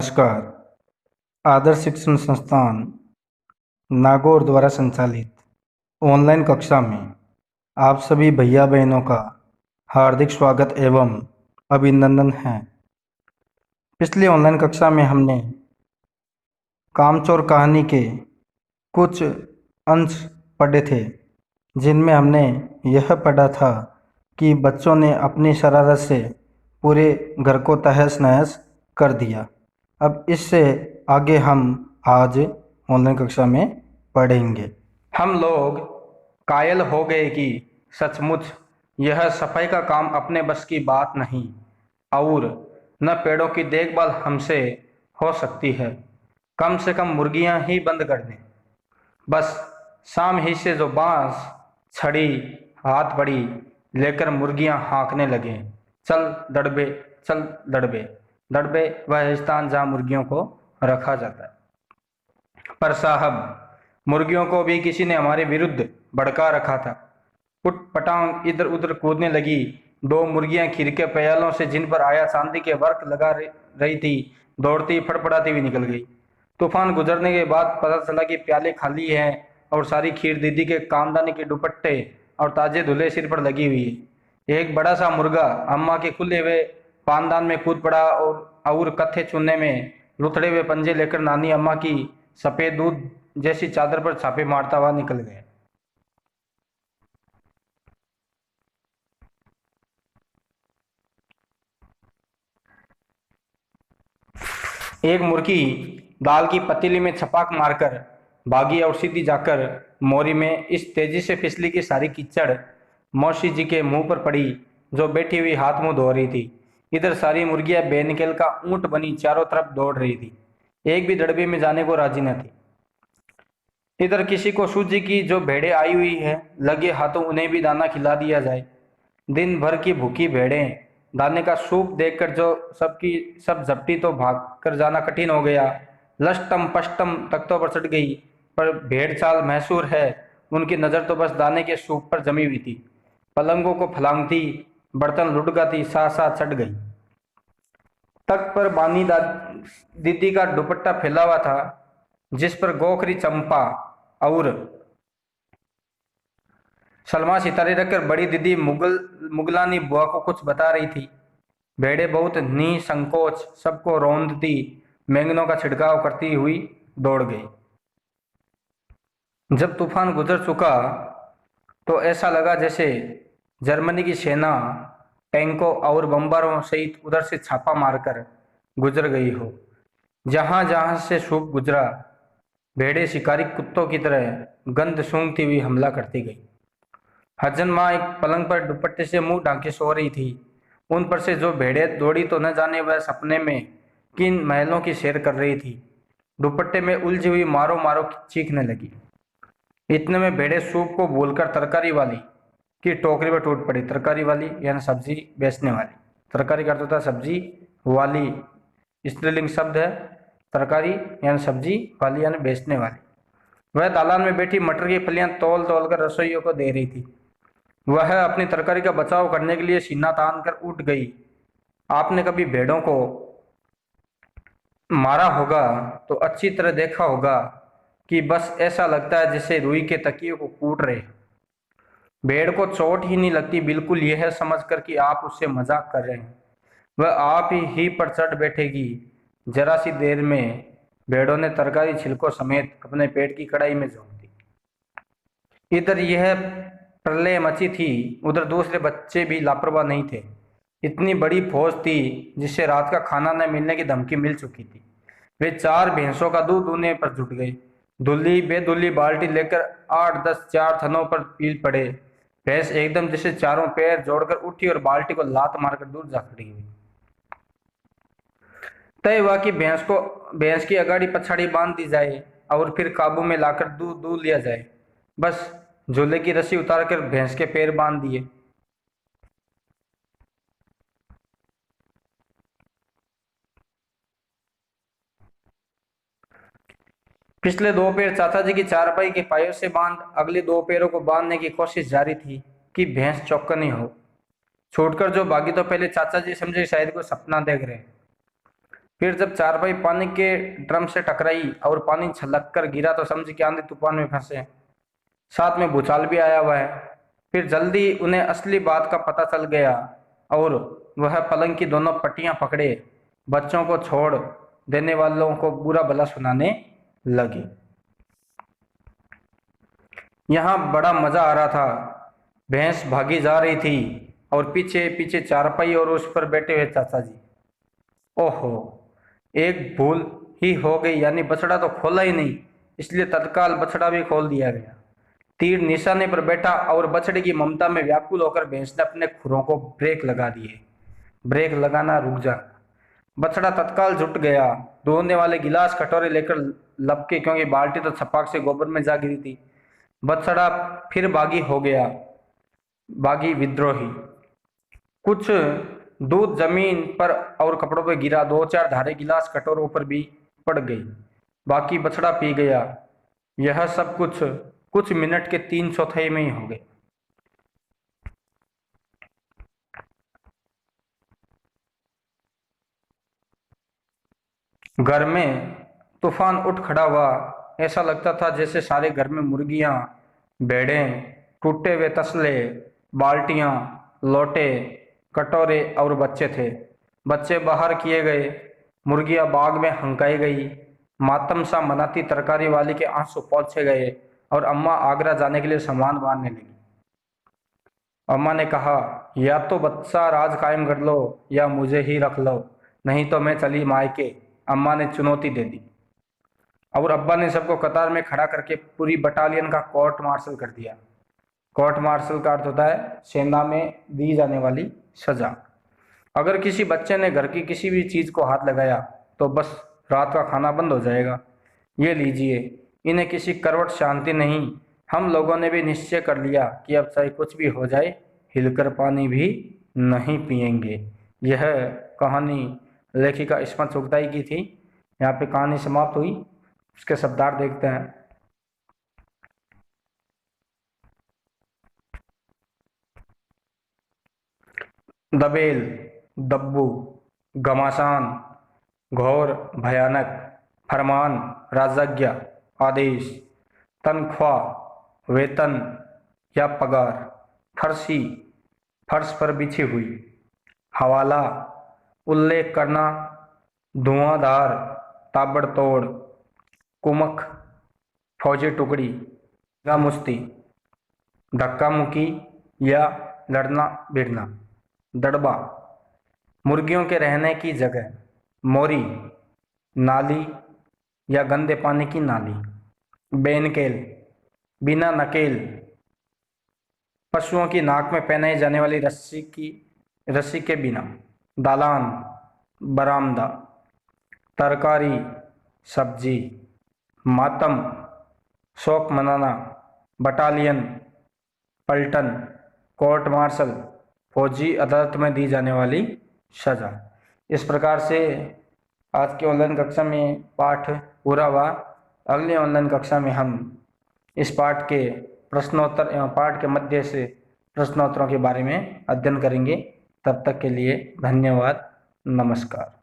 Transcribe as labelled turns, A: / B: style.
A: नमस्कार। आदर्श शिक्षण संस्थान नागौर द्वारा संचालित ऑनलाइन कक्षा में आप सभी भैया बहनों का हार्दिक स्वागत एवं अभिनंदन है। पिछली ऑनलाइन कक्षा में हमने कामचोर कहानी के कुछ अंश पढ़े थे, जिनमें हमने यह पढ़ा था कि बच्चों ने अपनी शरारत से पूरे घर को तहस नहस कर दिया। अब इससे आगे हम आज ऑनलाइन कक्षा में पढ़ेंगे। हम लोग कायल हो गए कि सचमुच यह सफाई का काम अपने बस की बात नहीं और न पेड़ों की देखभाल हमसे हो सकती है। कम से कम मुर्गियां ही बंद कर दें। बस शाम ही से जो बांस छड़ी हाथ बड़ी लेकर मुर्गियां हाँकने लगे, चल दड़बे चल दड़बे। दड़बे वह स्थान जहाँ मुर्गियों को रखा जाता है। पर साहब, मुर्गियों को भी किसी ने हमारे विरुद्ध भड़का रखा था। उठ पटांग इधर उधर कूदने लगी। दो मुर्गियां खीर के प्यालों से जिन पर आया चांदी के वर्क लगा रही थी, दौड़ती फड़फड़ाती हुई निकल गई। तूफान गुजरने के बाद पता चला कि प्याले खाली हैं और सारी खीर दीदी के कामदानी के दुपट्टे और ताजे धुले सिर पर लगी हुई है। एक बड़ा सा मुर्गा अम्मा के खुले हुए पानदान में कूद पड़ा और कत्थे चुनने में लुथड़े हुए पंजे लेकर नानी अम्मा की सफेद दूध जैसी चादर पर छापे मारता हुआ निकल गया। एक मुर्गी दाल की पतीली में छपाक मारकर भागी और सीधी जाकर मोरी में इस तेजी से फिसली कि सारी कीचड़ मौसी जी के मुंह पर पड़ी, जो बैठी हुई हाथ मुंह धो रही थी। इधर सारी मुर्गियां बेनिकल का ऊंट बनी चारों तरफ दौड़ रही थी, एक भी दड़बे में जाने को राजी न थी। इधर किसी को सूझी कि जो भेड़ें आई हुई है, लगे हाथों उन्हें भी दाना खिला दिया जाए। दिन भर की भूखी भेड़ें दाने का सूप देखकर जो सबकी सब झपटी तो भाग कर जाना कठिन हो गया। लष्टम पष्टम तख्तों पर चढ़ गई, पर भेड़ चाल महसूर है, उनकी नजर तो बस दाने के सूप पर जमी हुई थी। पलंगों को फलांगती, बर्तन लुढ़काती साथ साथ चढ़ गई। तख्त पर बानी दीदी का दुपट्टा फैला हुआ था, जिस पर गोखरी चंपा और सलमा सितारे रखकर बड़ी दीदी मुगलानी बुआ को कुछ बता रही थी। भेड़े बहुत निसंकोच सबको रौंदती बैंगनों का छिड़काव करती हुई दौड़ गई। जब तूफान गुजर चुका तो ऐसा लगा जैसे जर्मनी की सेना टैंकों और बम्बारों सहित उधर से छापा मारकर गुजर गई हो। जहां जहां से सूप गुजरा, भेड़े शिकारी कुत्तों की तरह गंध सूंघती हुई हमला करती गई। हजन माँ एक पलंग पर दुपट्टे से मुंह ढांके सो रही थी। उन पर से जो भेड़े दौड़ी तो न जाने वह सपने में किन महलों की सैर कर रही थी। दुपट्टे में उलझी हुई मारो मारो चीखने लगी। इतने में भेड़े सूप को भूलकर तरकारी वाली की टोकरी पर टूट पड़ी। तरकारी वाली यानी सब्जी बेचने वाली। तरकारी का अर्थ होता है सब्जी वाली, स्त्रीलिंग शब्द है। तरकारी यानी सब्जी वाली यानी बेचने वाली। वह दालान में बैठी मटर की फलियां तौल तौल कर रसोइयों को दे रही थी। वह अपनी तरकारी का बचाव करने के लिए सीना तान कर उठ गई। आपने कभी भेड़ों को मारा होगा तो अच्छी तरह देखा होगा कि बस ऐसा लगता है जैसे रुई के तकिए को कूट रहे। भेड़ को चोट ही नहीं लगती, बिल्कुल यह समझकर कि आप उससे मजाक कर रहे हैं। वह आप ही पर चढ़ बैठेगी। जरा सी देर में भेड़ों ने तरकारी छिलकों समेत अपने पेट की कड़ाई में झोंक दी। इधर यह प्रलय मची थी, उधर दूसरे बच्चे भी लापरवाह नहीं थे। इतनी बड़ी फौज थी जिससे रात का खाना न मिलने की धमकी मिल चुकी थी। वे 4 भैंसों का दूध दूहने पर जुट गए। धुल्ली बेधुल्ली बाल्टी लेकर 8-10 चार थनों पर पील पड़े। भैंस एकदम जैसे चारों पैर जोड़कर उठी और बाल्टी को लात मारकर दूर जा खड़ी हुई। तय हुआ कि भैंस की अगाड़ी पछाड़ी बांध दी जाए और फिर काबू में लाकर दूध दूह लिया जाए। बस झूले की रस्सी उतारकर भैंस के पैर बांध दिए। पिछले 2 पैर चाचा जी की चारपाई के पायों से बांध अगले 2 पैरों को बांधने की कोशिश जारी थी कि भैंस चौकन्नी हो। छूटकर जो भागी तो पहले चाचा जी समझे शायद कोई सपना देख रहे। फिर जब चारपाई पानी के ड्रम से टकराई और पानी छलक कर गिरा तो समझ के आंधी तूफान में फंसे। साथ में भूचाल भी आया हुआ है। फिर जल्दी उन्हें असली बात का पता चल गया और वह पलंग की दोनों पट्टियां पकड़े बच्चों को छोड़ देने वालों को बुरा भला सुनाने लगे। यहाँ बड़ा मजा आ रहा था। भैंस भागी जा रही थी और पीछे पीछे चारपाई और उस पर बैठे हुए चाचा जी। ओहो, एक भूल ही हो गई, यानी बछड़ा तो खोला ही नहीं, इसलिए तत्काल बछड़ा भी खोल दिया गया। तीर निशाने पर बैठा और बछड़े की ममता में व्याकुल होकर भैंस ने अपने खुरों को ब्रेक लगा दिए। ब्रेक लगाना, रुक जा। बछड़ा तत्काल जुट गया। धोने वाले गिलास कटोरे लेकर लपके, क्योंकि बाल्टी तो छपाक से गोबर में जा गिरी थी। बछड़ा फिर बागी हो गया, बागी विद्रोही। कुछ दूध जमीन पर और कपड़ों पर गिरा। दो चार धारे गिलास कटोरों पर भी पड़ गई। बाकी बछड़ा पी गया। यह सब कुछ कुछ मिनट के 3/4 में ही हो गए। घर में तूफान उठ खड़ा हुआ। ऐसा लगता था जैसे सारे घर में मुर्गियां, भेड़ें, टूटे हुए तसले, बाल्टियां, लोटे, कटोरे और बच्चे थे। बच्चे बाहर किए गए, मुर्गियां बाग में हंकाई गई, मातम सा मनाती तरकारी वाली के आंसू पोंछे गए और अम्मा आगरा जाने के लिए सामान बांधने लगी। अम्मा ने कहा, या तो बच्चा राज कायम कर लो या मुझे ही रख लो, नहीं तो मैं चली मायके। अम्मा ने चुनौती दे दी। और अब्बा ने सबको कतार में खड़ा करके पूरी बटालियन का कोर्ट मार्शल कर दिया। कोर्ट मार्शल का अर्थ होता है सेना में दी जाने वाली सजा। अगर किसी बच्चे ने घर की किसी भी चीज को हाथ लगाया तो बस रात का खाना बंद हो जाएगा। ये लीजिए, इन्हें किसी करवट शांति नहीं। हम लोगों ने भी निश्चय कर लिया कि अब चाहे कुछ भी हो जाए, हिलकर पानी भी नहीं पिएंगे। यह कहानी लेखिका इस्मत चुगताई की थी। यहाँ पे कहानी समाप्त हुई। उसके शब्दार्थ देखते हैं। दबेल, दब्बू, घमासान, घोर, भयानक, फरमान, राजज्ञा, आदेश, तनख्वाह, वेतन या पगार, फर्शी, फर्श पर बिछी हुई, हवाला, उल्लेख करना, धुआंधार, ताबड़तोड़, कुमक, फौजी टुकड़ी, मुश्ती, धक्का मुक्की या लड़ना भिड़ना, दड़बा, मुर्गियों के रहने की जगह, मोरी, नाली या गंदे पानी की नाली, बेनकेल, बिना नकेल, पशुओं की नाक में पहनाई जाने वाली रस्सी के बिना, दालान, बरामदा, तरकारी, सब्जी, मातम, शोक मनाना, बटालियन, पलटन, कोर्ट मार्शल, फौजी अदालत में दी जाने वाली सजा। इस प्रकार से आज की ऑनलाइन कक्षा में पाठ पूरा हुआ। अगली ऑनलाइन कक्षा में हम इस पाठ के प्रश्नोत्तर एवं पाठ के मध्य से प्रश्नोत्तरों के बारे में अध्ययन करेंगे। तब तक के लिए धन्यवाद। नमस्कार।